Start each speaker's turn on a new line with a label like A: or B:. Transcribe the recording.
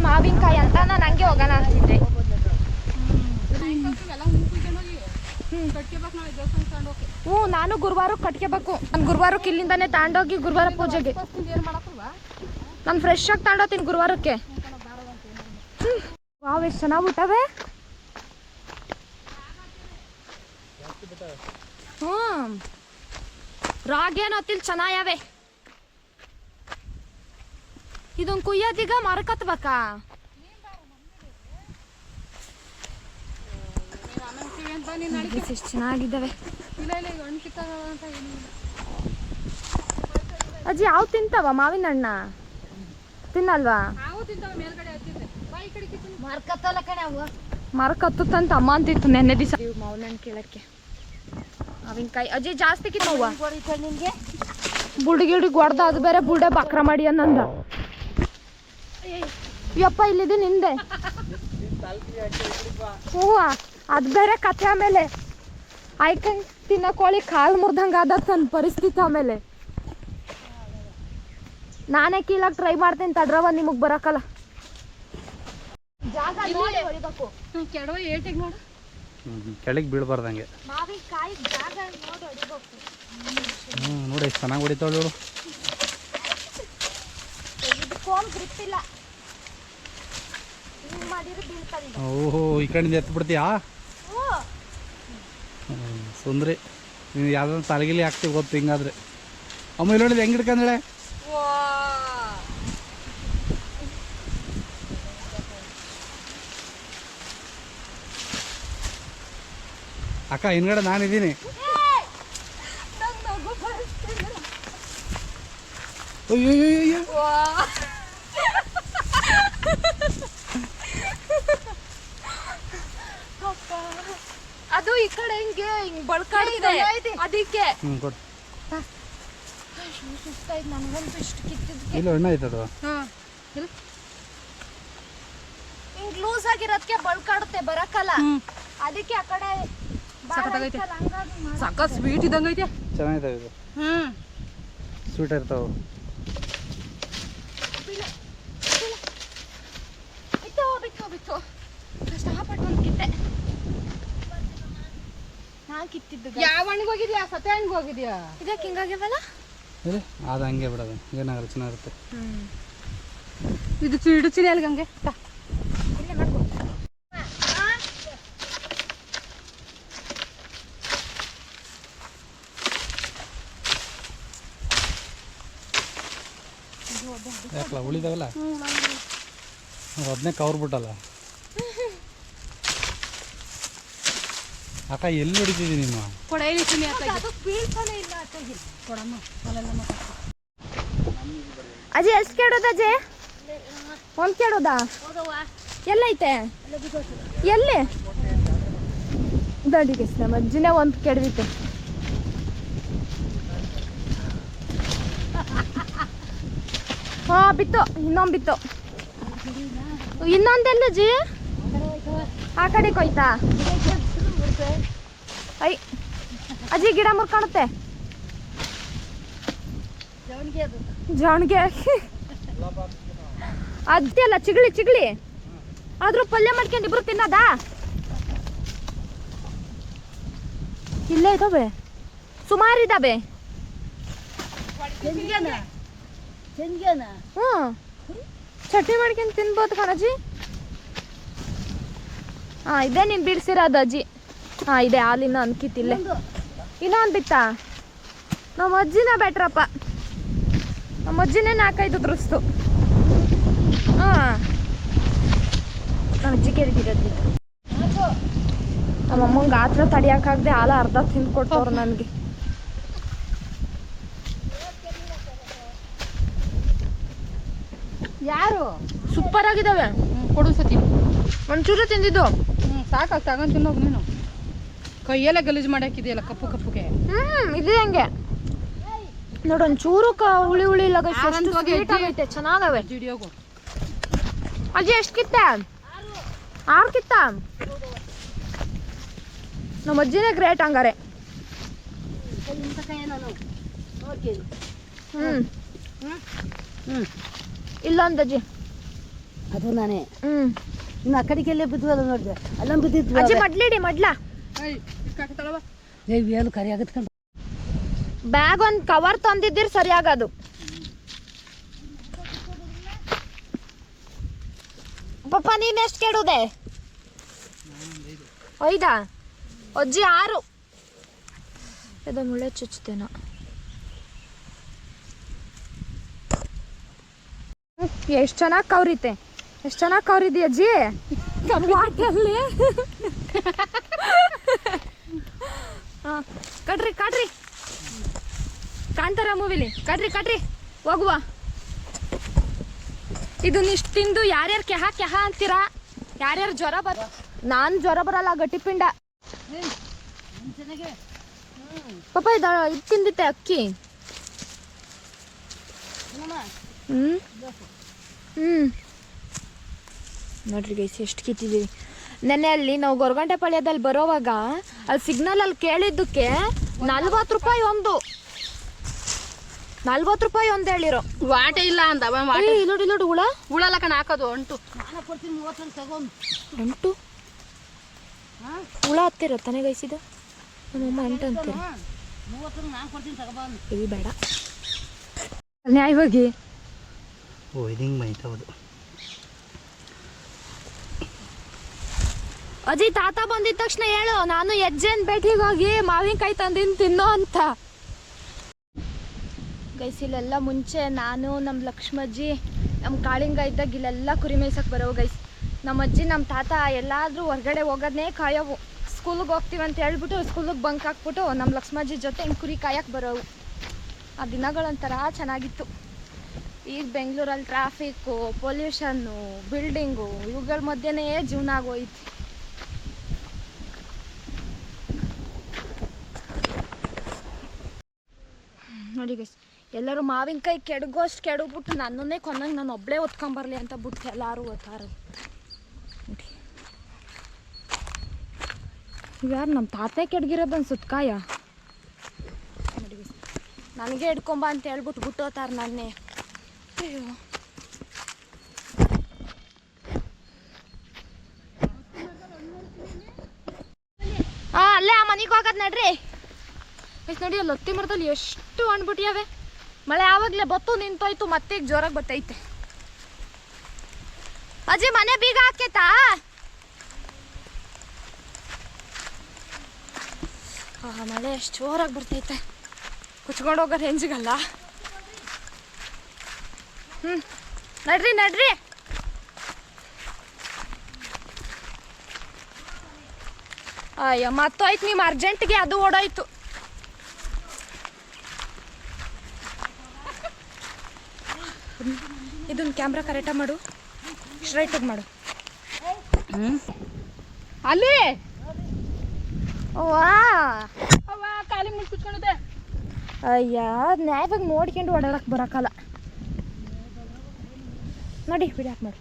A: ಮಾವಿನಕಾಯಿ ಅಂತ ನಾನು ಹಂಗೆ ಹೋಗೋಣ ಅಂತಿದ್ದೆ. ಹ್ಞೂ ನಾನು ಗುರುವಾರಕ್ಕೆ ಕಟ್ಕೋಬೇಕು. ನಾನು ಗುರುವಾರಕ್ಕೆ ಇಲ್ಲಿಂದಾನೆ ತಗೊಂಡೋಗಿ ಗುರುವಾರ ಪೂಜೆಗೆ ನಾನು ಫ್ರೆಶ್ ಆಗಿ ತಗೊಂಡೋಗ್ತೀನಿ ಗುರುವಾರಕ್ಕೆ. ವಾವ್ ಎಷ್ಟು ಚೆನ್ನಾಗಿ ಬಿಟ್ಟವೆ. ಹ್ಞೂ ರಾಗಿ ಏನೋ ತಿಲ್ ಚೆನ್ನಾಗವೆ. ಇದೊಂದು ಕುಯ್ಯೋದೀಗ ಮಾರಕತ್ಬೇಕಾ? ಎಷ್ಟು ಚೆನ್ನಾಗಿದ್ದಾವೆ ಅಜ್ಜಿ. ಯಾವ ತಿಂತಾವ ಮಾವಿನ ಹಣ್ಣ ತಿನ್ನಲ್ವಾ? ಮರಕತ್ತಂತ ಅಮ್ಮ ಅಂತಿತ್ತು ನೆನ್ನೆ ದಿವಸ. ಮಾವಿನ ಹಣ್ಣು ಕೇಳಕ್ಕೆ ಮಾವಿನಕಾಯಿ ಅಜ್ಜಿ ಜಾಸ್ತಿ ಕಿತ್ತವ. ಬುಡ್ಗಿಡ್ಗೆ ಹೊಡ್ದ ಅದು ಬೇರೆ ಬುಲ್ಡೆ ಬಕ್ರ ಮಾಡಿ ಅನ್ನಂದ. ಯಪ್ಪ ಇಲ್ಲಿದೆ ನಿಂದೆ. ಹ್ಞೂ ಅದು ಬೇರೆ ಕಥೆ. ಆಮೇಲೆ ಆಯ್ಕಂಡ್ ತಿನ್ನೋ ಕೋಳಿ ಕಾಲು ಮುರ್ದಂಗೆ ಆದ ನನ್ನ ಪರಿಸ್ಥಿತಿ. ಆಮೇಲೆ ನಾನೇ ಕೀಳಕ್ಕೆ ಟ್ರೈ ಮಾಡ್ತೀನಿ ತಡ್ರವ, ನಿಮಗೆ ಬರೋಕ್ಕಲ್ಲ. ಜಾಗ ನೋಡಿ ಹೊಡಿಬೇಕು.
B: ಕೆಳಗೆ ಬೀಳ್ಬಾರ್ದಂಗೆ
A: ಮಾವಿನಕಾಯಿ ಜಾಗ ನೋಡಿ ಹೊಡಿಬೇಕು.
B: ನೋಡಿ ಎಷ್ಟು ಚೆನ್ನಾಗಿ ಹೊಡಿತಾವಳು ಇವಳು.
A: ಕೋಮ್ ಗ್ರಿಪ್ ಇಲ್ಲ.
B: ಓಹೋ ಈ ಕಡೆಯಿಂದ ಎತ್ತು ಬಿಡ್ತೀಯಾ? ಸುಂದ್ರಿ ನೀನು ಯಾವ್ದಾದ್ರು ತಲೆಗಿಲಿ ಹಾಕ್ತೀವಿ ಗೊತ್ತು. ಹಿಂಗಾದ್ರೆ ಅಮ್ಮ ಇಲ್ಲಿ ನೋಡಿದ್ರೆ ಹೆಂಗೆ ಹಿಡ್ಕಂದ್ರೆ ಅಕ್ಕ ಹಿಂದ್ಗಡೆ ನಾನಿದ್ದೀನಿ. ಅಯ್ಯೋ
A: ಅದು ಈ ಕಡೆ ಹಿಂಗೆ ಹಿಂಗ್ ಬಳ್ಕಾಡಿದೆ ಅದಕ್ಕೆ. ಸುಸ್ತಾಯ್ತು ನನಗಂತೂ ಇಷ್ಟು ಕಿತ್ತಿದ್ಕೆ.
B: ಇಲ್ಲ ಎಣ್ಣೆ ಆಯ್ತದ
A: ಹಿಂಗ್ ಲೂಸ್ ಆಗಿರೋದಕ್ಕೆ ಬಳ್ಕಾಡುತ್ತೆ ಬರಕ್ಕಲ್ಲ. ಅದಕ್ಕೆ ಆ ಕಡೆ
C: ಸಕ್ಕ ಸ್ವೀಟ್ ಇದ್ದಂಗ ಐತೆ.
B: ಚೆನ್ನಾಗಿದ್ದಾವೆ ಇದು. ಸ್ವೀಟ್ ಇರ್ತಾವ.
A: ಬಿತ್ತು ಕಷ್ಟಪಟ್ಟು ಒಂದು ಕಿತ್ತೆ. ನಾ ಕಿತ್ತಿದ್ದು
C: ಯಾವ ಹಣ್ಣಿಗೆ ಹೋಗಿದ್ಯಾ? ಸತೆ ಹಣ್ಣಿಗೆ ಹೋಗಿದ್ಯಾ?
A: ಇದಕ್ಕೆ ಹಿಂಗಾಗ್ಯವಲ್ಲ.
B: ಅದು ಹಂಗೆ ಬಿಡೋದು ಏನಾಗಲ್ಲ ಚೆನ್ನಾಗಿರುತ್ತೆ.
C: ಇದು ಚೀಡು ಚಿನಿ ಅಲ್ಲಿಗೆ ಹಂಗೆ
B: ಯಾಕಲ್ಲ ಉಳಿದಾವಲ್ಲ ಅದನ್ನೇ ಕವರ್ ಬಿಟ್ಟಲ್ಲ. ಅಕ್ಕ ಎಲ್ಲಿ ಹೊಡಿತಿದ್ದಿ ನೀನು?
A: ಅಜ್ಜಿ ಎಷ್ಟು ಕೇಳೋದ ಅಜ್ಜಿ? ಒಂದು ಕೇಳೋದಾ? ಎಲ್ಲೈತೆ ಎಲ್ಲಿ? ದಡಿಗೆ ನಮ್ಮ ಅಜ್ಜಿನೇ ಒಂದು ಕೆಡವಿತೆ. ಹಾಂ ಬಿತ್ತು, ಇನ್ನೊಂದು ಬಿತ್ತು. ಇನ್ನೊಂದೆಲ್ಲ ಅಜ್ಜಿ ಆ ಕಡೆ ಕೊಯ್ತಾ? ಐ ಅಜ್ಜಿ ಗಿಡ ಮುರ್ಕಾಣುತ್ತೆ. ಜಾಣ್ಗೆ ಅಜ್ಜಿ ಅಲ್ಲ ಚಿಗಳಿ ಆದ್ರೂ ಪಲ್ಯ ಮಾಡ್ಕೊಂಡು ಇಬ್ರು ತಿನ್ನೋದಾ? ಇಲ್ಲೇ ಇದಾವೆ ಸುಮಾರು ಇದಾವೆ. ಹ್ಞೂ ಚಟ್ನಿ ಮಾಡ್ಕೊಂಡು ತಿನ್ಬೋದು ಕಣಜ್ಜಿ. ಹಾಂ ಇದೇ ನೀನು ಬಿಡಿಸಿರೋದು ಅಜ್ಜಿ. ಹಾಂ ಇದೆ ಹಾಲಿನ ಅನ್ಕಿತ್ತಿಲ್ಲೇ ಇನ್ನೊಂದು ಬಿತ್ತಾ? ನಮ್ಮ ಅಜ್ಜಿನ ಬೆಟ್ರಪ್ಪ. ನಮ್ಮ ಅಜ್ಜಿನೇ 4-5 ಉದ್ರಿಸ್ತು. ಹಾಂ ನಮ್ಮ ಅಜ್ಜಿ ಕೇಳಿದಿರೋದು. ನಮ್ಮ ಅಮ್ಮಂಗೆ ಆತ್ರ ತಡಿಯೋಕ್ಕಾಗದೆ ಹಾಲು ಅರ್ಧ ತಿಂದು ಕೊಡ್ತವ್ರು ನನಗೆ.
C: ಯಾರು
A: ಸೂಪರ್ ಆಗಿದ್ದಾವೆ.
C: ಕೊಡು ಸತಿ
A: ಒಂಚೂರು ತಿಂದಿದ್ದು
C: ಸಾಕಾಗ ತಗೊಂಡು ತಿನ್ನೋದು ನೀನು. ಕೈಯೆಲ್ಲ ಗಲೀಜು ಮಾಡಾಕಿದೆಯಲ್ಲ ಕಪ್ಪು ಕಪ್ಪುಗೆ.
A: ಇದೆ ಹಂಗೆ ನೋಡು ಒಂಚೂರು ಹುಳಿ ಇಲ್ಲ. ಚೆನ್ನಾಗವೆ. ಅಜ್ಜಿ ಎಷ್ಟು ಕಿತ್ತ? 6 ಕಿತ್ತ. ನಮ್ಮ ಅಜ್ಜಿನೇ ಗ್ರೇಟ್ ಹಂಗಾರೆ. ಇಲ್ಲೊಂದು ಅಜ್ಜಿ
D: ಅದು ನಾನೇ
A: ಹ್ಮ್
D: ಇನ್ನು ಆ ಕಡೆಗೆಲ್ಲೇ ಬಿದ್ವಲ್ಲ ನೋಡಿದೆ ಅಲ್ಲ ಬಿದ್ದಿದ್ವು
A: ಅಜ್ಜಿ ಮಡ್ಲಿಡಿ ಮಡ್ಲಾ
D: ಏನು ಕರಿ ಆಗತ್ಕೊಂಡು
A: ಬ್ಯಾಗ್ ಒಂದು ಕವರ್ ತಂದಿದ್ದೀರಿ ಸರಿಯಾಗದು. ಪಪ್ಪ ನೀನ್ ಎಷ್ಟು ಕೆಡುದೆ? 5 ಅಜ್ಜಿ 6. ಇದು ಮುಳ್ಳೆ ಚುಚ್ಚುತ್ತೇನ. ಎಷ್ಟು ಚೆನ್ನಾಗಿ ಕವ್ರಿತೆ, ಎಷ್ಟು ಚೆನ್ನಾಗಿ ಕವ್ರಿದಿ ಅಜ್ಜಿ ವಾಟಲ್ಲಿ. ಹಾಂ ಕಟ್ರಿ ಕಟ್ರಿ, ಕಾಣ್ತಾರ ಮೂವಿಲಿ, ಕಟ್ರಿ ಹೋಗುವ. ಇದು ಇಷ್ಟು ತಿಂದು ಯಾರ್ಯಾರು ಕೆಹ ಅಂತೀರಾ? ಯಾರ್ಯಾರು ಜ್ವರ ನಾನು ಜ್ವರ ಬರಲ್ಲ, ಗಟ್ಟಿಪಿಂಡ. ಪಾಪ ಇದು ತಿಂದಿತ್ತೆ ಅಕ್ಕಿ. ನೋಡ್ರಿ ಗೈಸ್ ಎಷ್ಟು ಕಿತ್ತಿದ್ದೀವಿ. ನೆನ್ನೆ ಅಲ್ಲಿ ನಾವು ಗೊರಗಂಟೆ ಪಾಳ್ಯದಲ್ಲಿ ಬರೋವಾಗ ಅಲ್ಲಿ ಸಿಗ್ನಲ್ ಅಲ್ಲಿ ಕೇಳಿದ್ದಕ್ಕೆ 40 ರೂಪಾಯಿ ಒಂದು, 40 ರೂಪಾಯಿ ಒಂದು ಹೇಳಿರೋ.
C: ವಾಟೆ ಇಲ್ಲ ಅಂದ
A: ನೋಡಿ ಹುಳ
C: ಹುಳಲ್ಲ ಕಣ ಹಾಕೋದು ಅಂಟು
A: ಹುಳ ಹತ್ತಿರ ತಾನೇ ಗೈಸಿದ ನಮ್ಮಮ್ಮ ಅಂಟು ಅಂತೀರ. ಇದು ಬೇಡ ನ್ಯಾಯವಾಗಿ.
B: ಓ ಇದು ಹಿಂಗೆ ಮೈತವದು.
A: ಅಜ್ಜಿ ತಾತ ಬಂದಿದ ತಕ್ಷಣ ಹೇಳು, ನಾನು ಹೆಜ್ಜೆನ್ ಭೇಟಿಗೆ ಹೋಗಿ ಮಾವಿನಕಾಯಿ ತಂದಿನ ತಿನ್ನೋ ಅಂತ. ಗೈಸ್ ಇಲ್ಲೆಲ್ಲ ಮುಂಚೆ ನಾನು ನಮ್ಮ ಲಕ್ಷ್ಮಜ್ಜಿ ನಮ್ಮ ಕಾಳಿಂಗ ಇದ್ದಾಗ ಇಲ್ಲೆಲ್ಲ ಕುರಿ ಮೇಯ್ಸಕ್ಕೆ ಬರೋವು ಗೈಸ್. ನಮ್ಮ ಅಜ್ಜಿ ನಮ್ಮ ತಾತ ಎಲ್ಲಾದರೂ ಹೊರಗಡೆ ಹೋಗೋದನ್ನೇ ಕಾಯೋವು. ಸ್ಕೂಲಿಗೆ ಹೋಗ್ತೀವಿ ಅಂತ ಹೇಳ್ಬಿಟ್ಟು ಸ್ಕೂಲಿಗೆ ಬಂಕ್ ಹಾಕ್ಬಿಟ್ಟು ನಮ್ಮ ಲಕ್ಷ್ಮಜ್ಜಿ ಜೊತೆ ಹಿಂಗೆ ಕುರಿ ಕಾಯಕ್ಕೆ ಬರೋವು. ಆ ದಿನಗಳೊಂಥರ ಚೆನ್ನಾಗಿತ್ತು. ಈಗ ಬೆಂಗಳೂರಲ್ಲಿ ಟ್ರಾಫಿಕ್ಕು, ಪೊಲ್ಯೂಷನ್ನು, ಬಿಲ್ಡಿಂಗು ಇವುಗಳ ಮಧ್ಯೆನೇ ಜೀವನ ಆಗೋಯ್ತು. ನೋಡಿ ಗೈಸ್ ಎಲ್ಲರೂ ಮಾವಿನಕಾಯಿ ಕೆಡಗೋಷ್ಟು ಕೆಡಗ್ಬಿಟ್ಟು ನನ್ನನ್ನೇ ಕೊನ್ನಂಗೆ ನಾನು ಒಬ್ಬಳೇ ಒತ್ಕೊಂಬರ್ಲಿ ಅಂತ ಬಿಟ್ಟು ಎಲ್ಲರೂ ಓದ್ತಾರೆ. ಯಾರು ನಮ್ಮ ತಾತೆ ಕೆಡಗಿರೋದು ಅನ್ಸುತ್ತೆ ಕಾಯ. ನೋಡಿ ಗೈಸ್ ನನಗೆ ಹಿಡ್ಕೊಂಬ ಅಂತ ಹೇಳ್ಬಿಟ್ಟು ಬಿಟ್ಟೋತಾರೆ ನನ್ನೇ. ಅಯ್ಯೋ ಹಾಂ ಅಲ್ಲೇ ಆ ಮನೆಗೆ ಹೋಗೋದು ನಡ್ರಿ. ಎಷ್ಟು ನೋಡಿ ಅಲ್ಲಿ ಹತ್ತಿ ಮರದಲ್ಲಿ ಎಷ್ಟು ಹಣ್ಬಿಟ್ಟಿಯಾವೆ. ಮಳೆ ಆವಾಗಲೇ ಬತ್ತು ನಿಂತೋಯ್ತು, ಮತ್ತೆ ಈಗ ಜೋರಾಗಿ ಬರ್ತೈತೆ. ಅಜ್ಜಿ ಮನೆ ಬೀಗ ಹಾಕೈತಾ? ಮಳೆ ಎಷ್ಟು ಜೋರಾಗಿ ಬರ್ತೈತೆ, ಕುಚ್ಕೊಂಡು ಹೋಗೋದು ಹೆಂಜಿಗಲ್ಲ. ನಡ್ರಿ ಅಯ್ಯೋ ಮತ್ತೋಯ್ತು ನಿಮ್ಮ ಅರ್ಜೆಂಟ್ಗೆ ಅದು ಓಡೋಯ್ತು. ಇದನ್ನ ಕ್ಯಾಮ್ರಾ ಕರೆಕ್ಟಾಗಿ ಮಾಡು, ಸ್ಟ್ರೈಟಾಗಿ ಮಾಡು.
C: ಅಲ್ಲಿ
A: ವಾ
C: ಖಾಲಿ ಮುಚ್ಚಿಟ್ಕೊಂಡಿದೆ.
A: ಅಯ್ಯ ನ್ಯಾಯವಾಗಿ ನೋಡ್ಕೊಂಡು ಓಡಾಡಕ್ಕೆ ಬರೋಕ್ಕಲ್ಲ. ನೋಡಿ ಬಿಡಾಕ್ ಮಾಡು.